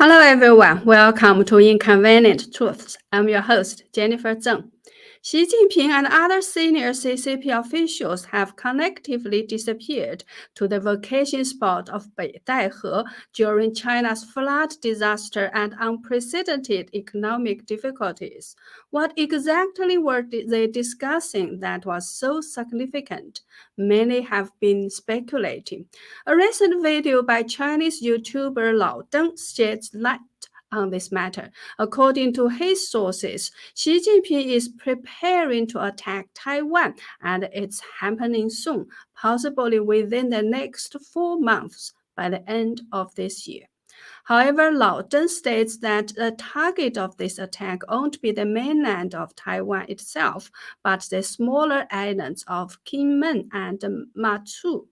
Hello everyone, welcome to Inconvenient Truths. I'm your host, Jennifer Zeng. Xi Jinping and other senior CCP officials have collectively disappeared to the vacation spot of Beidaihe during China's flood disaster and unprecedented economic difficulties. What exactly were they discussing that was so significant? Many have been speculating. A recent video by Chinese YouTuber Laodeng sheds light on this matter. According to his sources, Xi Jinping is preparing to attack Taiwan, and it's happening soon, possibly within the next 4 months by the end of this year. However, Laodeng states that the target of this attack won't be the mainland of Taiwan itself, but the smaller islands of Kinmen and Matsu.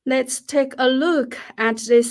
Let's take a look at the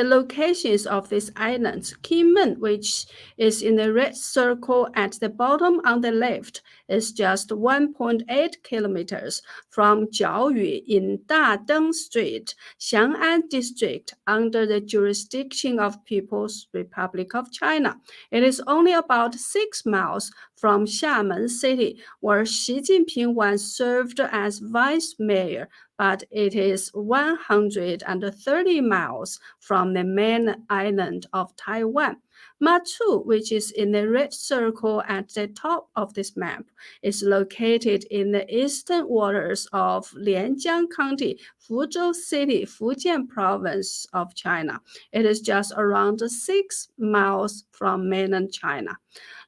locations of these islands. Kinmen, which is in the red circle at the bottom on the left, is just 1.8 kilometers from Jiaoyu in Dadeng Strait, Xiang'an District, under the jurisdiction of People's Republic of China. It is only about 6 miles from Xiamen City, where Xi Jinping once served as vice mayor, but it is 130 miles from the main island of Taiwan. Matsu, which is in the red circle at the top of this map, is located in the eastern waters of Lianjiang County, Fuzhou City, Fujian Province of China. It is just around 6 miles from mainland China.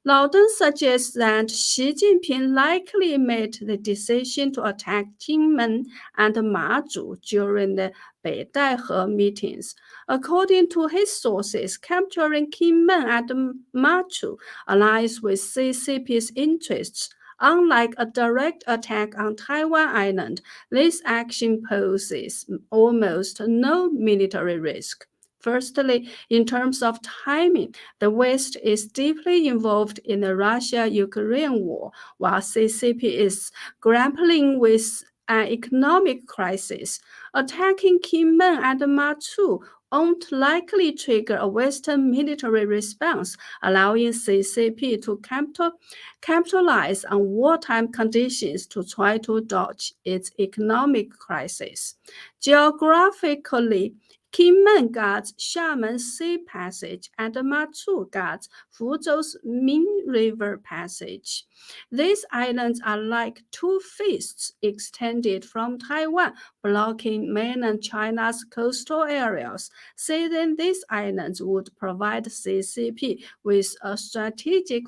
Laodeng suggests that Xi Jinping likely made the decision to attack Kinmen and Mazhu during the Beidaihe meetings. According to his sources, capturing Kinmen and Matsu aligns with CCP's interests. Unlike a direct attack on Taiwan Island, this action poses almost no military risk. Firstly, in terms of timing, the West is deeply involved in the Russia-Ukraine war, while CCP is grappling with an economic crisis. Attacking Kinmen and Matsu won't likely trigger a Western military response, allowing CCP to capitalize on wartime conditions to try to dodge its economic crisis. Geographically, Kinmen guards Xiamen Sea Passage and Matsu guards Fuzhou's Min River Passage. These islands are like two fists extended from Taiwan, blocking mainland China's coastal areas. Seizing these islands would provide CCP with a strategic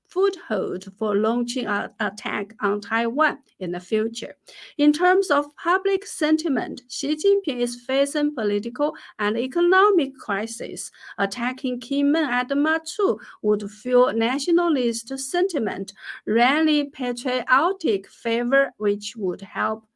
foothold for launching an attack on Taiwan in the future. In terms of public sentiment, Xi Jinping is facing political and economic crisis. Attacking Kinmen and Matsu would fuel nationalist sentiment, rally patriotic favor, which would help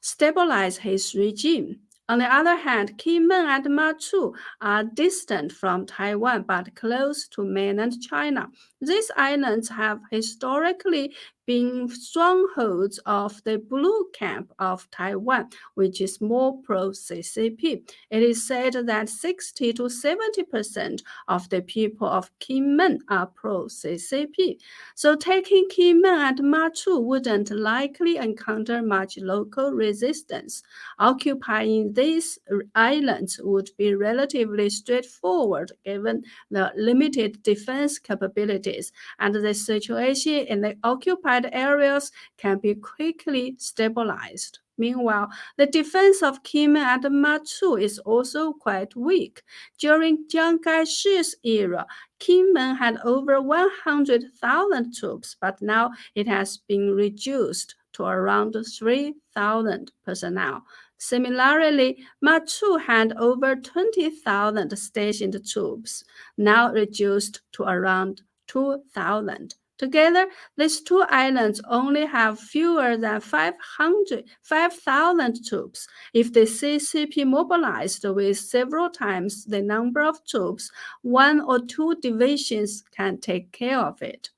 stabilize his regime. On the other hand, Kinmen and Matsu are distant from Taiwan but close to mainland China. These islands have historically been strongholds of the Blue Camp of Taiwan, which is more pro-CCP. It is said that 60 to 70% of the people of Kinmen are pro-CCP. So taking Kinmen and Matsu wouldn't likely encounter much local resistance. Occupying these islands would be relatively straightforward given the limited defense capabilities, and the situation in the occupied areas can be quickly stabilized. Meanwhile, the defense of Kinmen and Matsu is also quite weak. During Jiang Kaishi's era, Kinmen had over 100,000 troops, but now it has been reduced to around 3,000 personnel. Similarly, Matsu had over 20,000 stationed troops, now reduced to around 2,000. Together, these two islands only have fewer than 5,000 troops. If the CCP mobilized with several times the number of troops, 1 or 2 divisions can take care of it.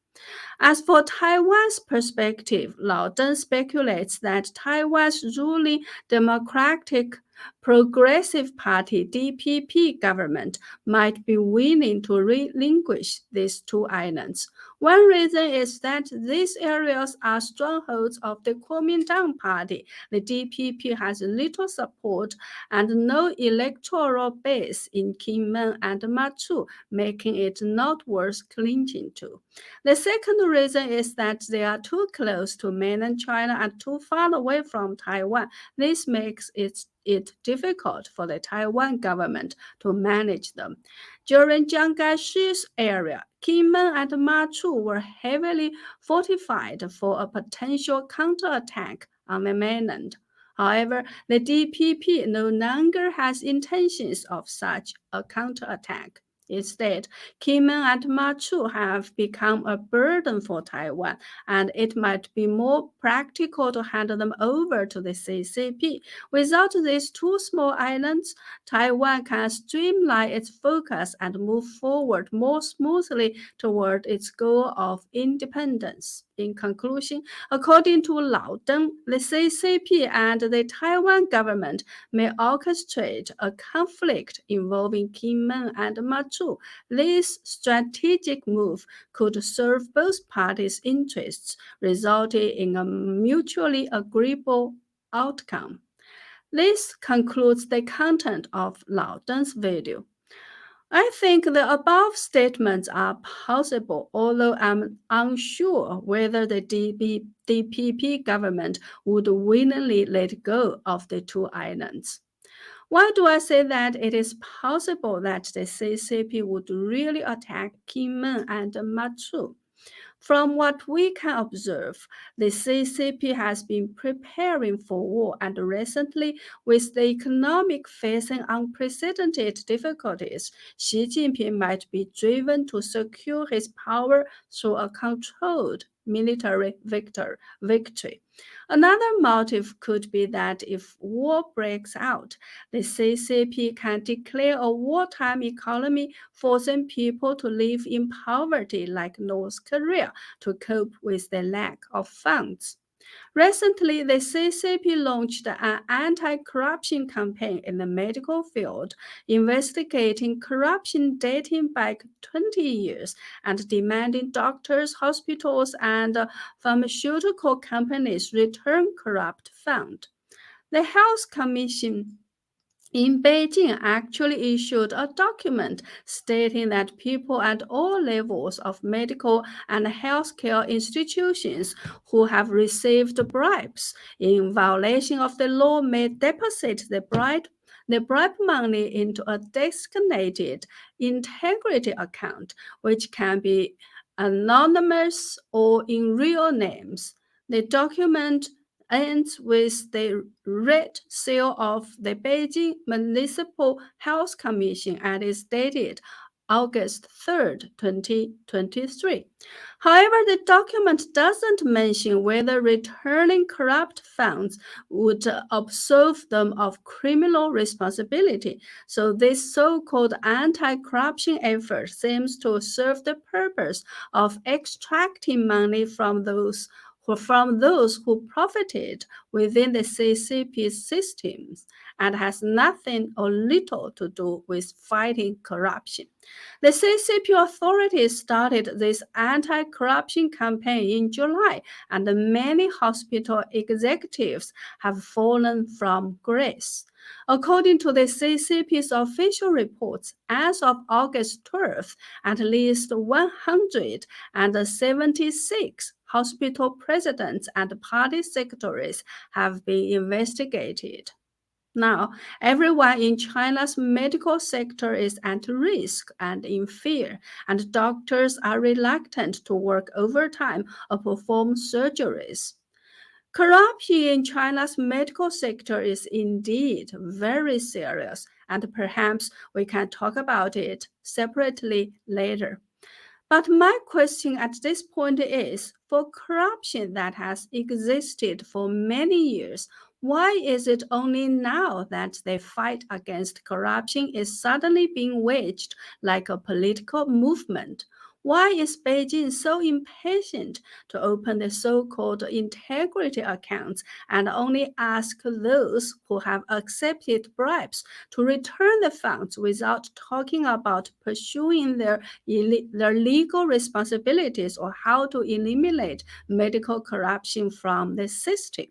As for Taiwan's perspective, Laodeng speculates that Taiwan's ruling Democratic Progressive Party (DPP) government might be willing to relinquish these two islands. One reason is that these areas are strongholds of the Kuomintang party. The DPP has little support and no electoral base in Kinmen and Matsu, making it not worth clinging to. The second reason is that they are too close to mainland China and too far away from Taiwan. This makes it difficult for the Taiwan government to manage them. During Chiang Kai-shek's era, Kinmen and Matsu were heavily fortified for a potential counterattack on the mainland. However, the DPP no longer has intentions of such a counterattack. Instead, Kinmen and Matsu have become a burden for Taiwan, and it might be more practical to hand them over to the CCP. Without these two small islands, Taiwan can streamline its focus and move forward more smoothly toward its goal of independence. In conclusion, according to Laodeng, the CCP and the Taiwan government may orchestrate a conflict involving Kinmen and Matsu. This strategic move could serve both parties' interests, resulting in a mutually agreeable outcome. This concludes the content of Laodeng's video. I think the above statements are possible, although I'm unsure whether the DPP government would willingly let go of the two islands. Why do I say that it is possible that the CCP would really attack Kinmen and Matsu? From what we can observe, the CCP has been preparing for war, and recently, with the economic facing unprecedented difficulties, Xi Jinping might be driven to secure his power through a controlled military victory. Another motive could be that if war breaks out, the CCP can declare a wartime economy, forcing people to live in poverty like North Korea to cope with the lack of funds. Recently, the CCP launched an anti-corruption campaign in the medical field, investigating corruption dating back 20 years and demanding doctors, hospitals, and pharmaceutical companies return corrupt funds. The Health Commission in Beijing actually issued a document stating that people at all levels of medical and healthcare institutions who have received bribes in violation of the law may deposit the bribe money into a designated integrity account, which can be anonymous or in real names. The document ends with the red seal of the Beijing Municipal Health Commission and is dated August 3rd, 2023. However, the document doesn't mention whether returning corrupt funds would absolve them of criminal responsibility. So this so-called anti-corruption effort seems to serve the purpose of extracting money from those who profited within the CCP's systems and has nothing or little to do with fighting corruption. The CCP authorities started this anti-corruption campaign in July, and many hospital executives have fallen from grace. According to the CCP's official reports, as of August 12th, at least 176 hospital presidents and party secretaries have been investigated. Now, everyone in China's medical sector is at risk and in fear, and doctors are reluctant to work overtime or perform surgeries. Corruption in China's medical sector is indeed very serious, and perhaps we can talk about it separately later. But my question at this point is, for corruption that has existed for many years, why is it only now that the fight against corruption is suddenly being waged like a political movement? Why is Beijing so impatient to open the so-called integrity accounts and only ask those who have accepted bribes to return the funds without talking about pursuing their legal responsibilities or how to eliminate medical corruption from the system?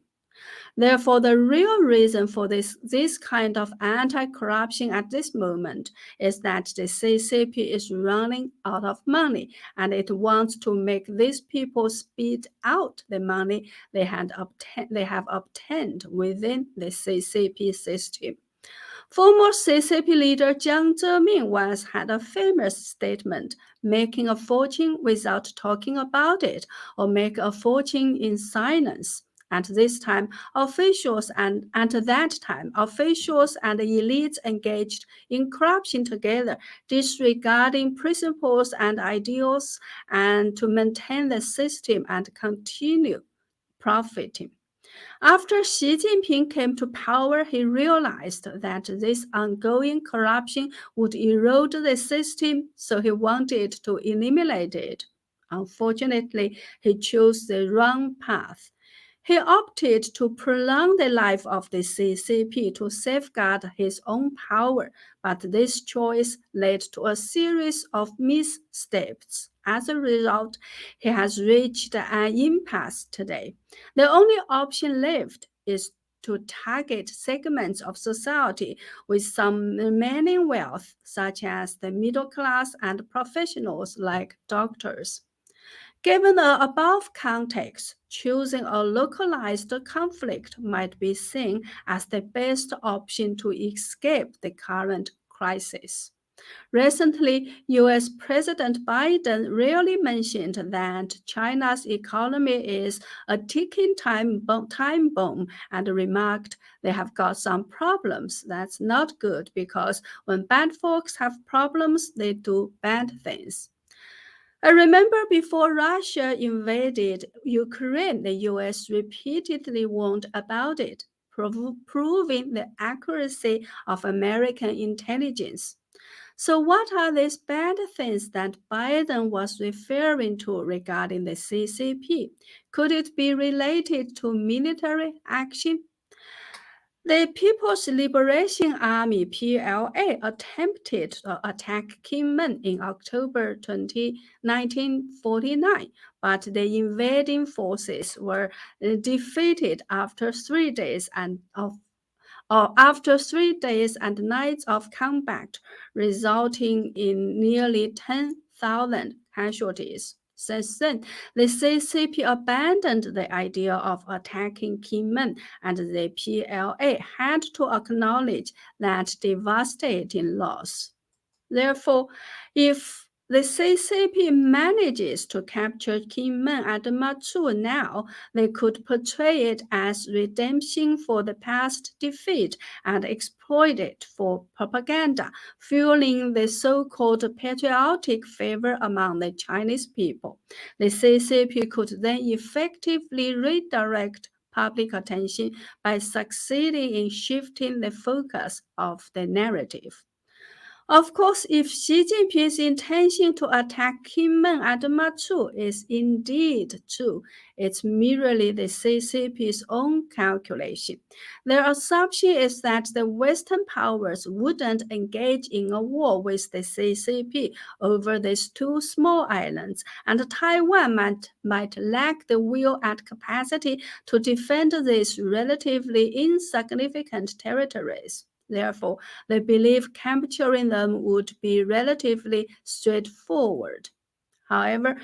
Therefore, the real reason for this kind of anti-corruption at this moment is that the CCP is running out of money and it wants to make these people spit out the money they have obtained within the CCP system. Former CCP leader Jiang Zemin once had a famous statement, making a fortune without talking about it, or make a fortune in silence. At that time, officials and elites engaged in corruption together, disregarding principles and ideals, and to maintain the system and continue profiting. After Xi Jinping came to power, he realized that this ongoing corruption would erode the system, so he wanted to eliminate it. Unfortunately, he chose the wrong path. He opted to prolong the life of the CCP to safeguard his own power, but this choice led to a series of missteps. As a result, he has reached an impasse today. The only option left is to target segments of society with some remaining wealth, such as the middle class and professionals like doctors. Given the above context, choosing a localized conflict might be seen as the best option to escape the current crisis. Recently, US President Biden rarely mentioned that China's economy is a ticking time bomb and remarked they have got some problems. That's not good because when bad folks have problems, they do bad things. I remember before Russia invaded Ukraine, the US repeatedly warned about it, proving the accuracy of American intelligence. So, what are these bad things that Biden was referring to regarding the CCP? Could it be related to military action? The People's Liberation Army (PLA) attempted to attack Kinmen in October 1949, but the invading forces were defeated after 3 days and nights of combat, resulting in nearly 10,000 casualties. Since then, the CCP abandoned the idea of attacking Kinmen, and the PLA had to acknowledge that devastating loss. Therefore, if the CCP manages to capture Kinmen and Matsu now, they could portray it as redemption for the past defeat and exploit it for propaganda, fueling the so-called patriotic fervor among the Chinese people. The CCP could then effectively redirect public attention by succeeding in shifting the focus of the narrative. Of course, if Xi Jinping's intention to attack Kinmen and Matsu is indeed true, it's merely the CCP's own calculation. Their assumption is that the Western powers wouldn't engage in a war with the CCP over these two small islands, and Taiwan might lack the will and capacity to defend these relatively insignificant territories. Therefore, they believe capturing them would be relatively straightforward. However,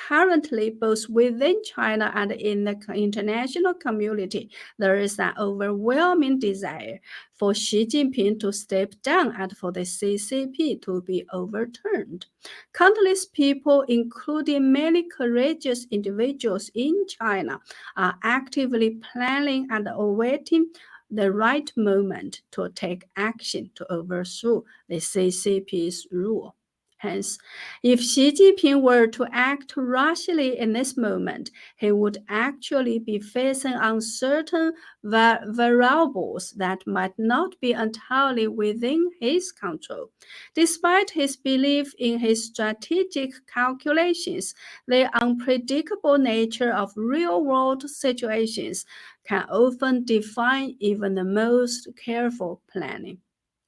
currently, both within China and in the international community, there is an overwhelming desire for Xi Jinping to step down and for the CCP to be overturned. Countless people, including many courageous individuals in China, are actively planning and awaiting the right moment to take action to overthrow the CCP's rule. Hence, if Xi Jinping were to act rashly in this moment, he would actually be facing uncertain variables that might not be entirely within his control. Despite his belief in his strategic calculations, the unpredictable nature of real-world situations can often define even the most careful planning.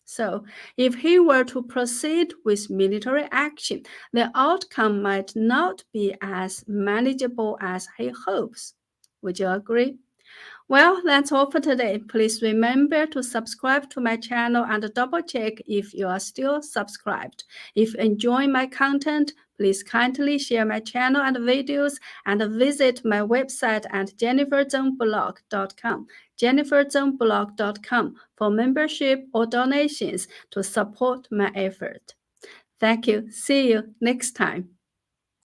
So, if he were to proceed with military action, the outcome might not be as manageable as he hopes. Would you agree? Well, that's all for today. Please remember to subscribe to my channel and double check if you are still subscribed. If you enjoy my content, please kindly share my channel and videos and visit my website at jenniferzengblog.com, jenniferzengblog.com for membership or donations to support my effort. Thank you. See you next time.